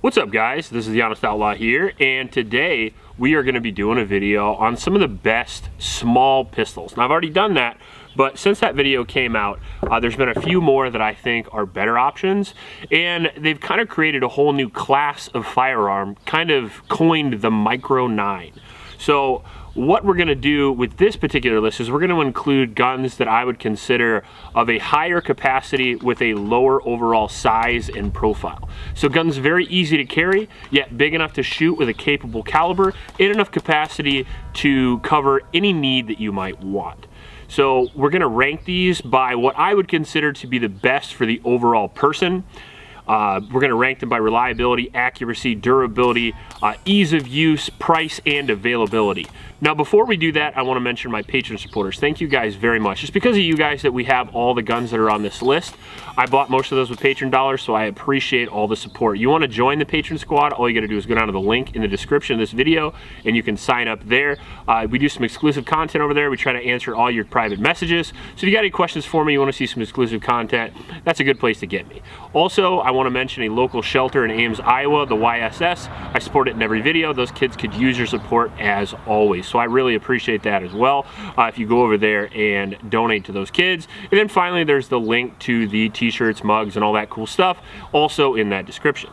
What's up, guys? This is the Honest Outlaw here, and today we are going to be doing a video on some of the best small pistols. Now, I've already done that, but since that video came out, there's been a few more that I think are better options, and they've kind of created a whole new class of firearm, kind of coined the Micro 9. So what we're going to do with this particular list is we're going to include guns that I would consider of a higher capacity with a lower overall size and profile. So guns very easy to carry, yet big enough to shoot with a capable caliber and enough capacity to cover any need that you might want. So we're going to rank these by what I would consider to be the best for the overall person. We're going to rank them by reliability, accuracy, durability, ease of use, price, and availability. Now, before we do that, I want to mention my Patreon supporters. Thank you guys very much. It's because of you guys that we have all the guns that are on this list. I bought most of those with Patreon dollars, so I appreciate all the support. You want to join the Patreon squad, all you got to do is go down to the link in the description of this video, and you can sign up there. We do some exclusive content over there. We try to answer all your private messages. So if you got any questions for me, you want to see some exclusive content, that's a good place to get me. Also, I want to mention a local shelter in Ames, Iowa, the YSS. I support it in every video. Those kids could use your support as always. So I really appreciate that as well if you go over there and donate to those kids. And then finally, there's the link to the t-shirts, mugs, and all that cool stuff also in that description.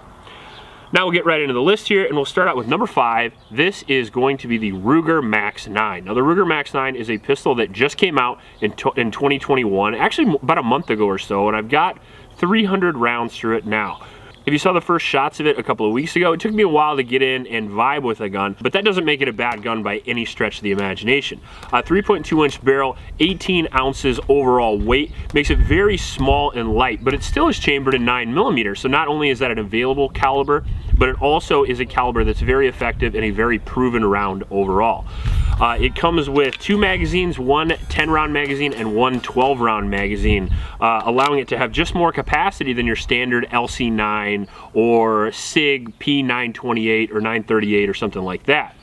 Now we'll get right into the list here, and we'll start out with number 5. This is going to be the Ruger Max 9. Now the Ruger Max 9 is a pistol that just came out in 2021, actually about a month ago or so, and I've got 300 rounds through it now. If you saw the first shots of it a couple of weeks ago, it took me a while to get in and vibe with a gun, but that doesn't make it a bad gun by any stretch of the imagination. 3.2-inch barrel, 18 ounces overall weight, makes it very small and light, but it still is chambered in 9mm, so not only is that an available caliber, but it also is a caliber that's very effective and a very proven round overall. It comes with 2 magazines, one 10-round magazine and one 12-round magazine, allowing it to have just more capacity than your standard LC9 or Sig P928 or 938 or something like that.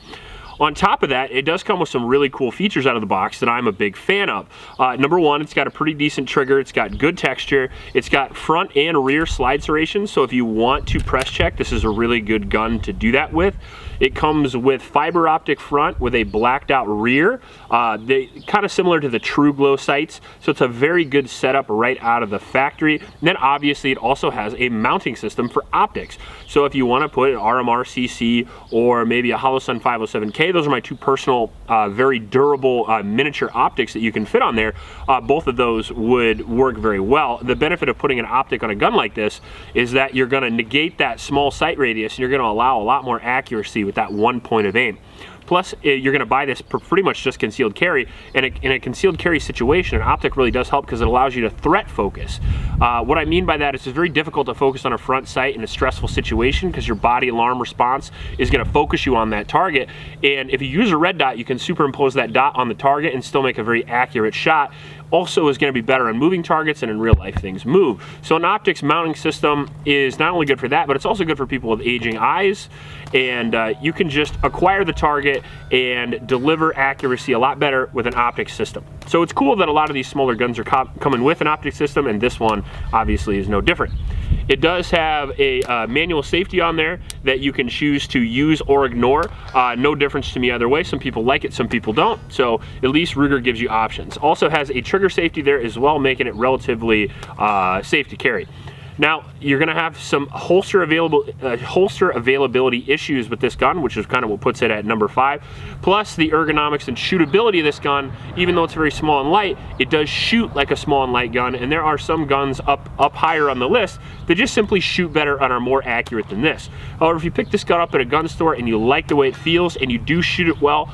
On top of that, it does come with some really cool features out of the box that I'm a big fan of. Number 1, it's got a pretty decent trigger. It's got good texture. It's got front and rear slide serrations, so if you want to press check, this is a really good gun to do that with. It comes with fiber optic front with a blacked out rear. They kind of similar to the True Glow sights, so it's a very good setup right out of the factory. And then obviously it also has a mounting system for optics. So if you want to put an RMR CC or maybe a Holosun 507K, those are my 2 personal, very durable miniature optics that you can fit on there. Both of those would work very well. The benefit of putting an optic on a gun like this is that you're going to negate that small sight radius, and you're going to allow a lot more accuracy with that one point of aim. Plus, you're going to buy this for pretty much just concealed carry, and in a concealed carry situation, an optic really does help because it allows you to threat focus. What I mean by that is it's very difficult to focus on a front sight in a stressful situation because your body alarm response is going to focus you on that target, and if you use a red dot, you can superimpose that dot on the target and still make a very accurate shot. Also is going to be better on moving targets, and in real life things move. So an optics mounting system is not only good for that, but it's also good for people with aging eyes, and you can just acquire the target and deliver accuracy a lot better with an optics system. So it's cool that a lot of these smaller guns are coming with an optics system, and this one obviously is no different. It does have a manual safety on there that you can choose to use or ignore. No difference to me either way. Some people like it, some people don't. So at least Ruger gives you options. Also has a trigger safety there as well, making it relatively safe to carry. Now, you're going to have some holster availability issues with this gun, which is kind of what puts it at number 5. Plus, the ergonomics and shootability of this gun, even though it's very small and light, it does shoot like a small and light gun, and there are some guns up higher on the list that just simply shoot better and are more accurate than this. However, if you pick this gun up at a gun store and you like the way it feels and you do shoot it well,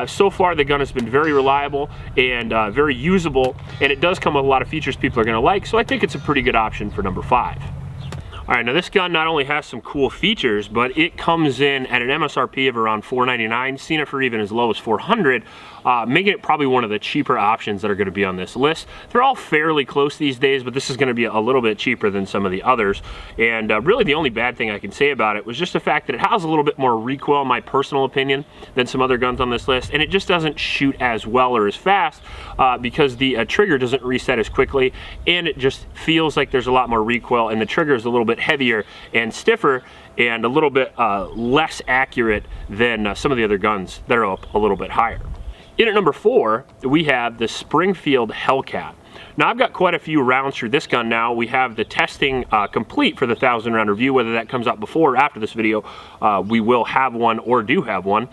so far the gun has been very reliable and very usable, and it does come with a lot of features people are going to like, so I think it's a pretty good option for number 5. All right, now this gun not only has some cool features, but it comes in at an MSRP of around $499, seen it for even as low as $400, making it probably one of the cheaper options that are going to be on this list. They're all fairly close these days, but this is going to be a little bit cheaper than some of the others. And really the only bad thing I can say about it was just the fact that it has a little bit more recoil, in my personal opinion, than some other guns on this list, and it just doesn't shoot as well or as fast because the trigger doesn't reset as quickly, and it just feels like there's a lot more recoil, and the trigger is a little bit bit heavier and stiffer and a little bit less accurate than some of the other guns that are up a little bit higher. In at number 4, we have the Springfield Hellcat. Now I've got quite a few rounds through this gun now. We have the testing complete for the 1,000 round review. Whether that comes out before or after this video, we will have one or do have one.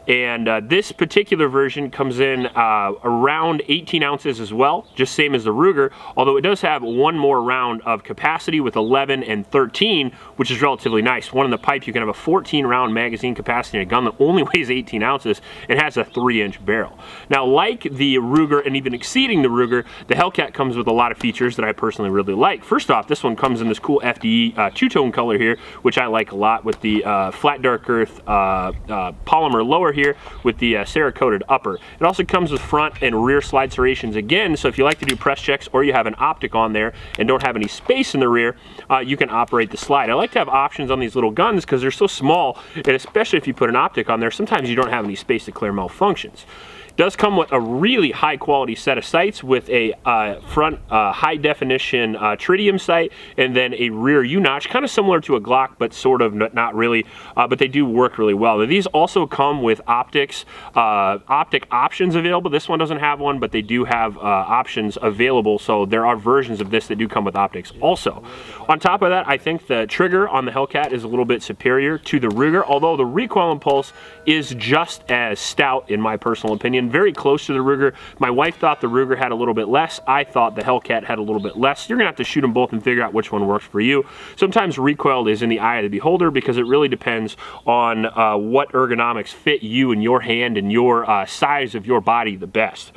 And this particular version comes in around 18 ounces as well, just same as the Ruger, although it does have one more round of capacity with 11 and 13, which is relatively nice. One in the pipe, you can have a 14 round magazine capacity in a gun that only weighs 18 ounces and has a 3-inch barrel. Now, like the Ruger and even exceeding the Ruger, the Hellcat comes with a lot of features that I personally really like. First off, this one comes in this cool FDE two-tone color here, which I like a lot, with the flat dark earth polymer lower here with the Cerakoted upper. It also comes with front and rear slide serrations again, so if you like to do press checks or you have an optic on there and don't have any space in the rear, you can operate the slide. I like to have options on these little guns because they're so small, and especially if you put an optic on there, sometimes you don't have any space to clear malfunctions. Does come with a really high quality set of sights with a front high definition tritium sight and then a rear U-notch, kind of similar to a Glock, but sort of not really, but they do work really well. Now, these also come with optic options available. This one doesn't have one, but they do have options available, so there are versions of this that do come with optics also. On top of that, I think the trigger on the Hellcat is a little bit superior to the Ruger, although the recoil impulse is just as stout in my personal opinion, very close to the Ruger. My wife thought the Ruger had a little bit less. I thought the Hellcat had a little bit less. You're gonna have to shoot them both and figure out which one works for you. Sometimes recoil is in the eye of the beholder because it really depends on what ergonomics fit you and your hand and your size of your body the best.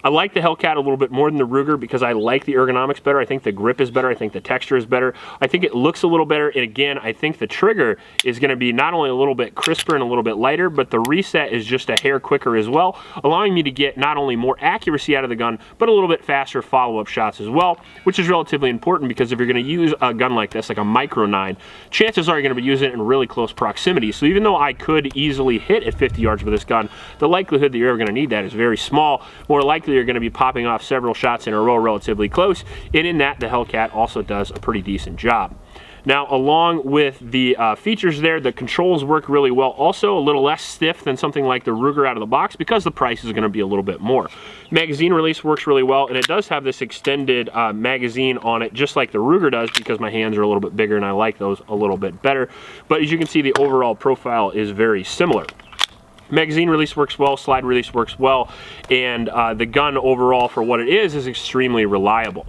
I like the Hellcat a little bit more than the Ruger because I like the ergonomics better. I think the grip is better. I think the texture is better. I think it looks a little better. And again, I think the trigger is going to be not only a little bit crisper and a little bit lighter, but the reset is just a hair quicker as well, allowing me to get not only more accuracy out of the gun, but a little bit faster follow-up shots as well, which is relatively important because if you're going to use a gun like this, like a Micro 9, chances are you're going to be using it in really close proximity. So even though I could easily hit at 50 yards with this gun, the likelihood that you're ever going to need that is very small. More likely you're going to be popping off several shots in a row relatively close, and in that the Hellcat also does a pretty decent job. Now, along with the features there, the controls work really well. Also, a little less stiff than something like the Ruger out of the box because the price is going to be a little bit more. Magazine release works really well, and it does have this extended magazine on it, just like the Ruger does, because my hands are a little bit bigger and I like those a little bit better. But as you can see, the overall profile is very similar. Magazine release works well, slide release works well, and the gun overall for what it is extremely reliable.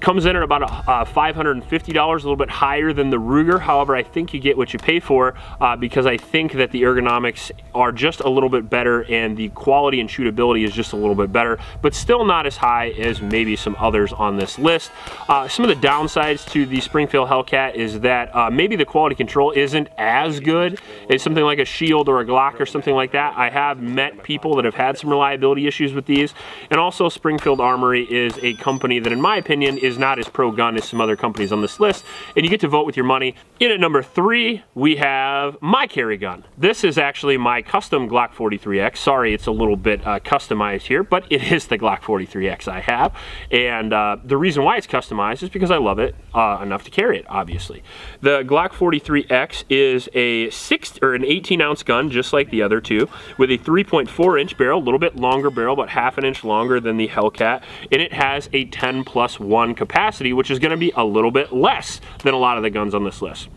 Comes in at about $550, a little bit higher than the Ruger. However, I think you get what you pay for because I think that the ergonomics are just a little bit better and the quality and shootability is just a little bit better, but still not as high as maybe some others on this list. Some of the downsides to the Springfield Hellcat is that maybe the quality control isn't as good as something like a Shield or a Glock or something like that. I have met people that have had some reliability issues with these, and also Springfield Armory is a company that, in my opinion, is not as pro-gun as some other companies on this list, and you get to vote with your money. In at number 3, we have my carry gun. This is actually my custom Glock 43X. Sorry, it's a little bit customized here, but it is the Glock 43X I have, and the reason why it's customized is because I love it enough to carry it, obviously. The Glock 43X is an 18-ounce gun, just like the other two, with a 3.4-inch barrel, a little bit longer barrel, about half an inch longer than the Hellcat, and it has a 10+1 capacity, which is going to be a little bit less than a lot of the guns on this list.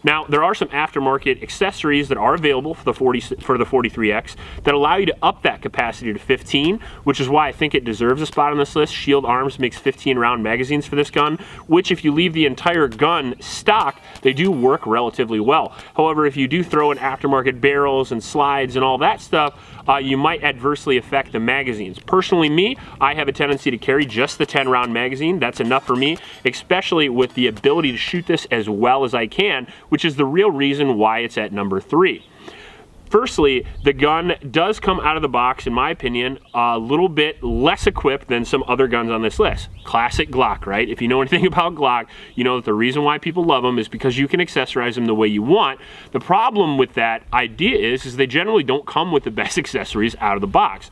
Now, there are some aftermarket accessories that are available for the 43X that allow you to up that capacity to 15, which is why I think it deserves a spot on this list. Shield Arms makes 15-round magazines for this gun, which if you leave the entire gun stock, they do work relatively well. However, if you do throw in aftermarket barrels and slides and all that stuff, you might adversely affect the magazines. Personally, me, I have a tendency to carry just the 10-round magazine. That's enough for me, especially with the ability to shoot this as well as I can, which is the real reason why it's at number 3. Firstly, the gun does come out of the box, in my opinion, a little bit less equipped than some other guns on this list. Classic Glock, right? If you know anything about Glock, you know that the reason why people love them is because you can accessorize them the way you want. The problem with that idea is they generally don't come with the best accessories out of the box.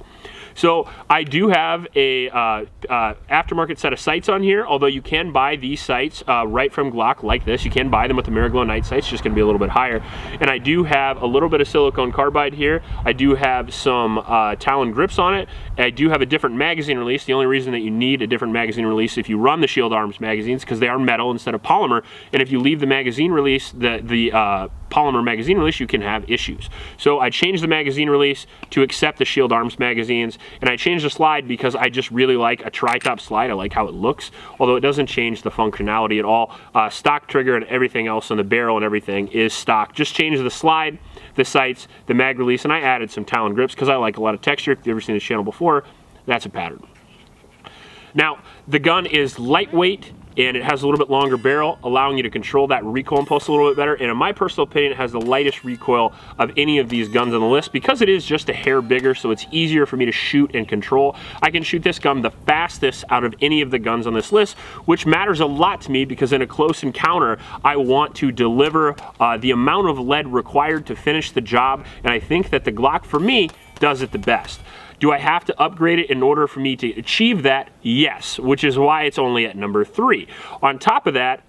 So I do have a aftermarket set of sights on here, although you can buy these sights right from Glock like this. You can buy them with the Miraglow night sights, just gonna be a little bit higher. And I do have a little bit of silicone carbide here. I do have some Talon grips on it. I do have a different magazine release. The only reason that you need a different magazine release if you run the Shield Arms magazines, because they are metal instead of polymer, and if you leave the magazine release, the polymer magazine release, you can have issues. So I changed the magazine release to accept the Shield Arms magazines, and I changed the slide because I just really like a tri-top slide. I like how it looks, although it doesn't change the functionality at all. Stock trigger and everything else on the barrel and everything is stock. Just change the slide, the sights, the mag release, and I added some Talon grips because I like a lot of texture. If you've ever seen this channel before, that's a pattern. Now, the gun is lightweight and it has a little bit longer barrel, allowing you to control that recoil impulse a little bit better. And in my personal opinion, it has the lightest recoil of any of these guns on the list because it is just a hair bigger, so it's easier for me to shoot and control. I can shoot this gun the fastest out of any of the guns on this list, which matters a lot to me because in a close encounter, I want to deliver the amount of lead required to finish the job. And I think that the Glock, for me, does it the best. Do I have to upgrade it in order for me to achieve that? Yes, which is why it's only at number 3. On top of that,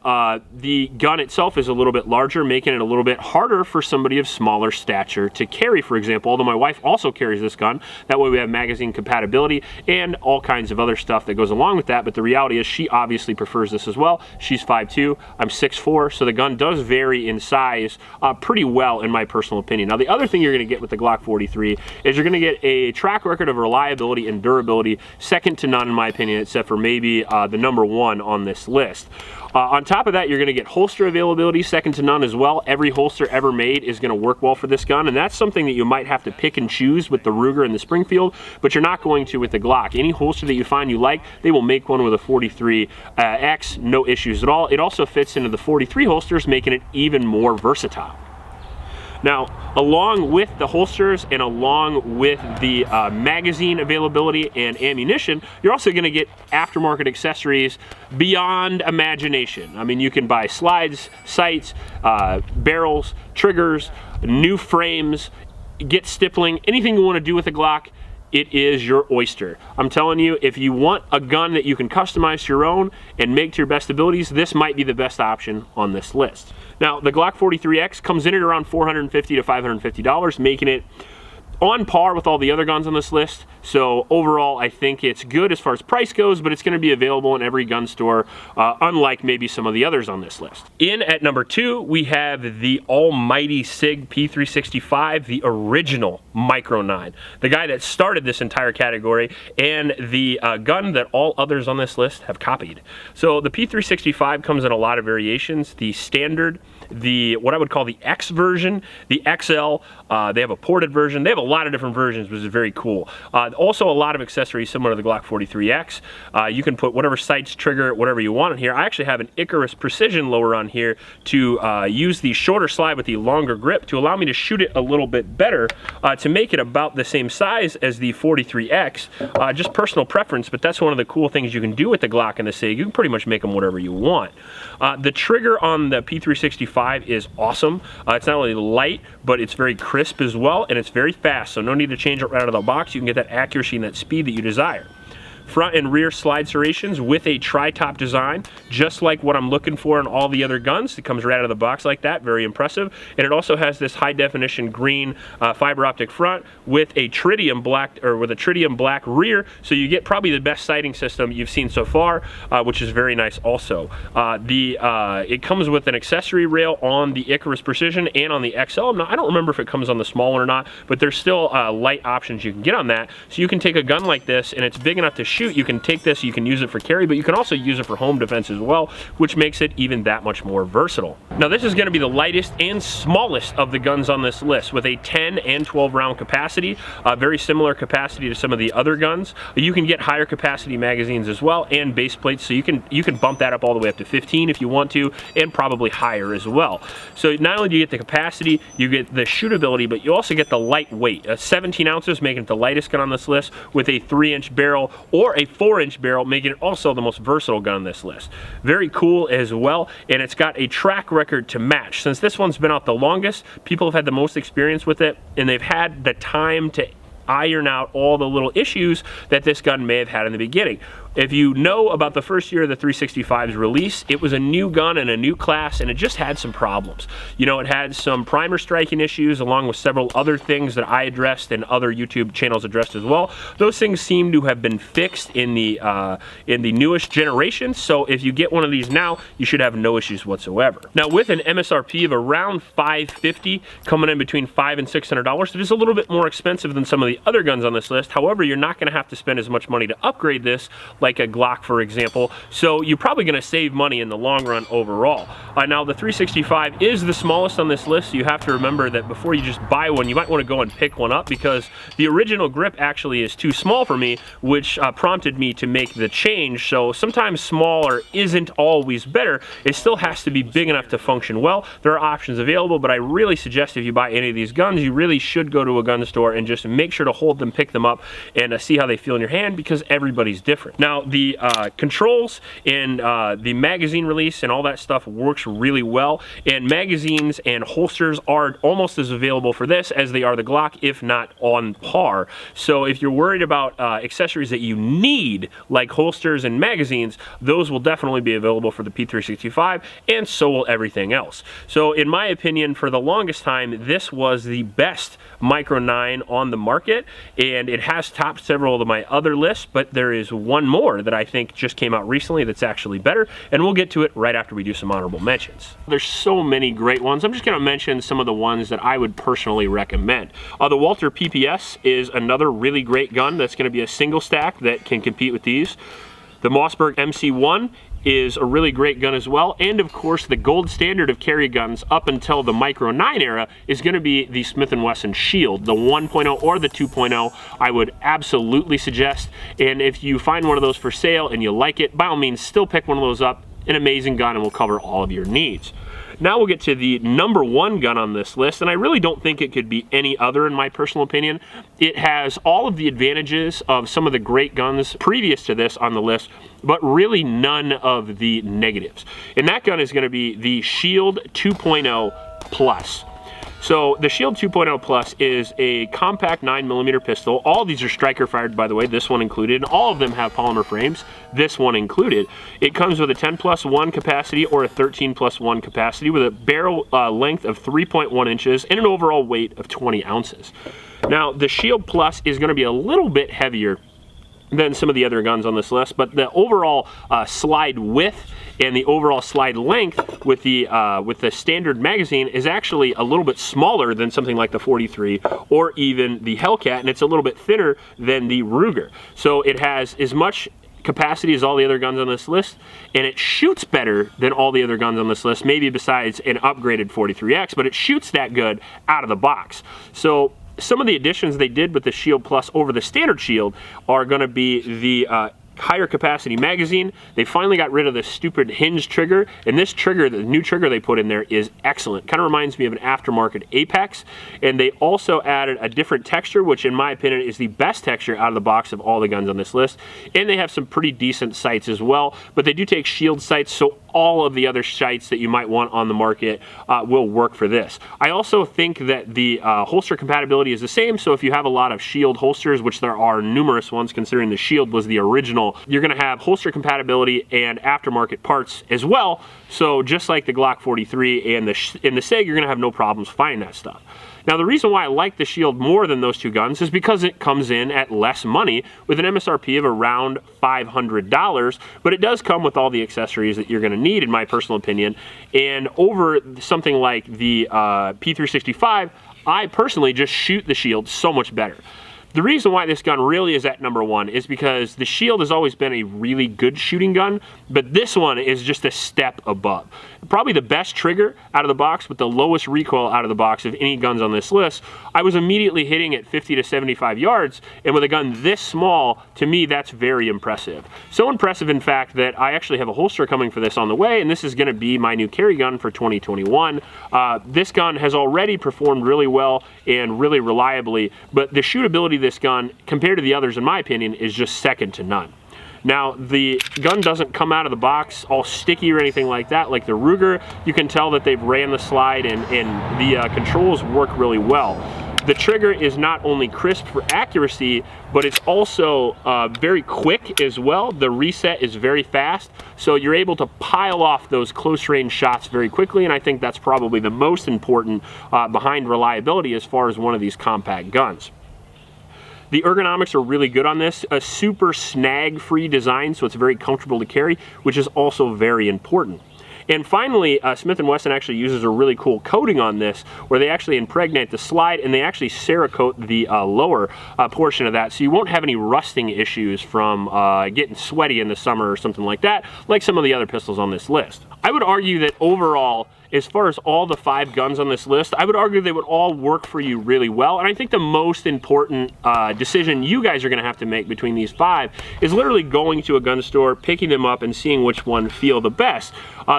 the gun itself is a little bit larger, making it a little bit harder for somebody of smaller stature to carry, for example, although my wife also carries this gun. That way we have magazine compatibility and all kinds of other stuff that goes along with that, but the reality is she obviously prefers this as well. She's 5'2", I'm 6'4", so the gun does vary in size pretty well in my personal opinion. Now the other thing you're gonna get with the Glock 43 is you're gonna get a track record of reliability and durability, second to none in my opinion, except for maybe the number 1 on this list. On top of that, you're gonna get holster availability, second to none as well. Every holster ever made is gonna work well for this gun, and that's something that you might have to pick and choose with the Ruger and the Springfield, but you're not going to with the Glock. Any holster that you find you like, they will make one with a 43X, no issues at all. It also fits into the 43 holsters, making it even more versatile. Now, along with the holsters and along with the magazine availability and ammunition, you're also gonna get aftermarket accessories beyond imagination. I mean, you can buy slides, sights, barrels, triggers, new frames, get stippling, anything you wanna do with a Glock, it is your oyster. I'm telling you, if you want a gun that you can customize to your own and make to your best abilities, this might be the best option on this list. Now, the Glock 43X comes in at around $450 to $550, making it on par with all the other guns on this list. So overall, I think it's good as far as price goes, but it's gonna be available in every gun store, unlike maybe some of the others on this list. In at number 2, we have the almighty Sig P365, the original Micro 9. The guy that started this entire category, and the gun that all others on this list have copied. So the P365 comes in a lot of variations. The standard, the what I would call the X version, the XL, they have a ported version. They have a lot of different versions, which is very cool. Also a lot of accessories similar to the Glock 43X. You can put whatever sights, trigger, whatever you want in here. I actually have an Icarus Precision lower on here to use the shorter slide with the longer grip to allow me to shoot it a little bit better, to make it about the same size as the 43X. Just personal preference, but that's one of the cool things you can do with the Glock and the Sig. You can pretty much make them whatever you want. The trigger on the P365 is awesome. It's not only light, but it's very crisp as well, and it's very fast, so no need to change it right out of the box. You can get that accuracy and that speed that you desire. Front and rear slide serrations with a tri-top design, just like what I'm looking for in all the other guns. It comes right out of the box like that, very impressive. And it also has this high definition green fiber optic front with a tritium black rear, so you get probably the best sighting system you've seen so far, which is very nice also. It comes with an accessory rail on the Icarus Precision and on the XL. I don't remember if it comes on the small one or not, but there's still light options you can get on that. So you can take a gun like this, and it's big enough to shoot. You can take this, you can use it for carry, but you can also use it for home defense as well, which makes it even that much more versatile. Now this is going to be the lightest and smallest of the guns on this list with a 10 and 12 round capacity, very similar capacity to some of the other guns. You can get higher capacity magazines as well and base plates, so you can bump that up all the way up to 15 if you want to, and probably higher as well. So not only do you get the capacity, you get the shootability, but you also get the lightweight. 17 ounces, making it the lightest gun on this list, with a 3-inch barrel or a 4-inch barrel, making it also the most versatile gun on this list. Very cool as well, and it's got a track record to match. Since this one's been out the longest, people have had the most experience with it, and they've had the time to iron out all the little issues that this gun may have had in the beginning. If you know about the first year of the 365's release, it was a new gun and a new class, and it just had some problems. You know, it had some primer striking issues along with several other things that I addressed and other YouTube channels addressed as well. Those things seem to have been fixed in the newest generation, so if you get one of these now, you should have no issues whatsoever. Now, with an MSRP of around $550, coming in between $500 and $600, it is a little bit more expensive than some of the other guns on this list. However, you're not going to have to spend as much money to upgrade this, like a Glock, for example, so you're probably going to save money in the long run overall. Now, the 365 is the smallest on this list, so you have to remember that before you just buy one, you might want to go and pick one up, because the original grip actually is too small for me, which prompted me to make the change. So sometimes smaller isn't always better. It still has to be big enough to function well. There are options available, but I really suggest if you buy any of these guns, you really should go to a gun store and just make sure to hold them, pick them up, and see how they feel in your hand, because everybody's different. Now, the controls and the magazine release and all that stuff works really well, and magazines and holsters are almost as available for this as they are the Glock, if not on par. So if you're worried about accessories that you need, like holsters and magazines, those will definitely be available for the P365, and so will everything else. So in my opinion, for the longest time, this was the best Micro 9 on the market, and it has topped several of my other lists, but there is one more that I think just came out recently that's actually better, and we'll get to it right after we do some honorable mentions. There's so many great ones. I'm just going to mention some of the ones that I would personally recommend. The Walther PPS is another really great gun that's going to be a single stack that can compete with these. The Mossberg MC1 is a really great gun as well, and of course the gold standard of carry guns up until the Micro 9 era is going to be the Smith & Wesson Shield, the 1.0 or the 2.0. I would absolutely suggest, and if you find one of those for sale and you like it, by all means still pick one of those up. An amazing gun and will cover all of your needs. Now we'll get to the number one gun on this list, and I really don't think it could be any other in my personal opinion. It has all of the advantages of some of the great guns previous to this on the list, but really none of the negatives. And that gun is going to be the Shield 2.0 Plus. So the Shield 2.0 Plus is a compact 9mm pistol. All of these are striker fired, by the way, this one included, and all of them have polymer frames, this one included. It comes with a 10+1 capacity or a 13+1 capacity with a barrel length of 3.1 inches and an overall weight of 20 ounces. Now, the Shield Plus is going to be a little bit heavier than some of the other guns on this list, but the overall slide width and the overall slide length with the standard magazine is actually a little bit smaller than something like the 43 or even the Hellcat, and it's a little bit thinner than the Ruger. So it has as much capacity as all the other guns on this list, and it shoots better than all the other guns on this list, maybe besides an upgraded 43X, but it shoots that good out of the box. So some of the additions they did with the Shield Plus over the standard Shield are going to be the higher capacity magazine. They finally got rid of the stupid hinge trigger, and this trigger, the new trigger they put in there, is excellent. Kind of reminds me of an aftermarket Apex, and they also added a different texture, which in my opinion is the best texture out of the box of all the guns on this list, and they have some pretty decent sights as well, but they do take Shield sights, so all of the other sights that you might want on the market will work for this. I also think that the holster compatibility is the same, so if you have a lot of Shield holsters, which there are numerous ones considering the Shield was the original, you're going to have holster compatibility and aftermarket parts as well. So just like the Glock 43 and the Sig, you're going to have no problems finding that stuff. Now, the reason why I like the Shield more than those two guns is because it comes in at less money with an MSRP of around $500, but it does come with all the accessories that you're going to need, in my personal opinion. And over something like the P365, I personally just shoot the Shield so much better. The reason why this gun really is at number one is because the Shield has always been a really good shooting gun, but this one is just a step above. Probably the best trigger out of the box, with the lowest recoil out of the box of any guns on this list. I was immediately hitting at 50 to 75 yards, and with a gun this small, to me, that's very impressive. So impressive, in fact, that I actually have a holster coming for this on the way, and this is going to be my new carry gun for 2021. This gun has already performed really well and really reliably, but the shootability of this gun, compared to the others, in my opinion, is just second to none. Now, the gun doesn't come out of the box all sticky or anything like that like the Ruger. You can tell that they've ran the slide, and the controls work really well. The trigger is not only crisp for accuracy, but it's also very quick as well. The reset is very fast, so you're able to pile off those close range shots very quickly, and I think that's probably the most important behind reliability as far as one of these compact guns. The ergonomics are really good on this. A super snag-free design, so it's very comfortable to carry, which is also very important. And finally, Smith & Wesson actually uses a really cool coating on this where they actually impregnate the slide and they actually Cerakote the lower portion of that, so you won't have any rusting issues from getting sweaty in the summer or something like that, like some of the other pistols on this list. I would argue that overall, as far as all the 5 guns on this list, I would argue they would all work for you really well. And I think the most important decision you guys are gonna have to make between these 5 is literally going to a gun store, picking them up, and seeing which one feel the best.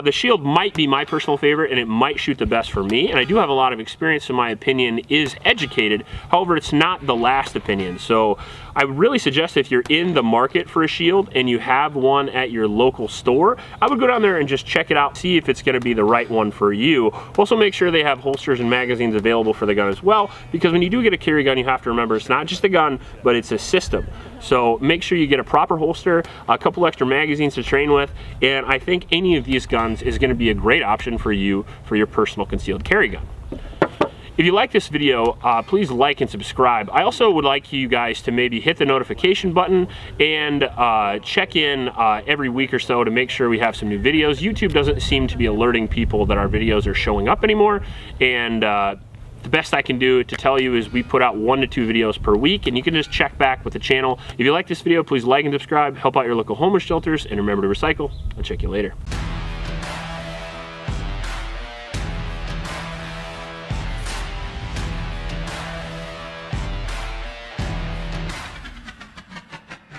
The Shield might be my personal favorite, and it might shoot the best for me. And I do have a lot of experience, so my opinion is educated. However, it's not the last opinion. So I would really suggest if you're in the market for a Shield and you have one at your local store, I would go down there and just check it out, see if it's gonna be the right one for you. Also make sure they have holsters and magazines available for the gun as well, because when you do get a carry gun, you have to remember it's not just a gun, but it's a system. So make sure you get a proper holster, a couple extra magazines to train with, and I think any of these guns is gonna be a great option for you for your personal concealed carry gun. If you like this video, please like and subscribe. I also would like you guys to maybe hit the notification button and check in every week or so to make sure we have some new videos. YouTube doesn't seem to be alerting people that our videos are showing up anymore, and the best I can do to tell you is we put out 1 to 2 videos per week, and you can just check back with the channel. If you like this video, please like and subscribe, help out your local homeless shelters, and remember to recycle. I'll check you later.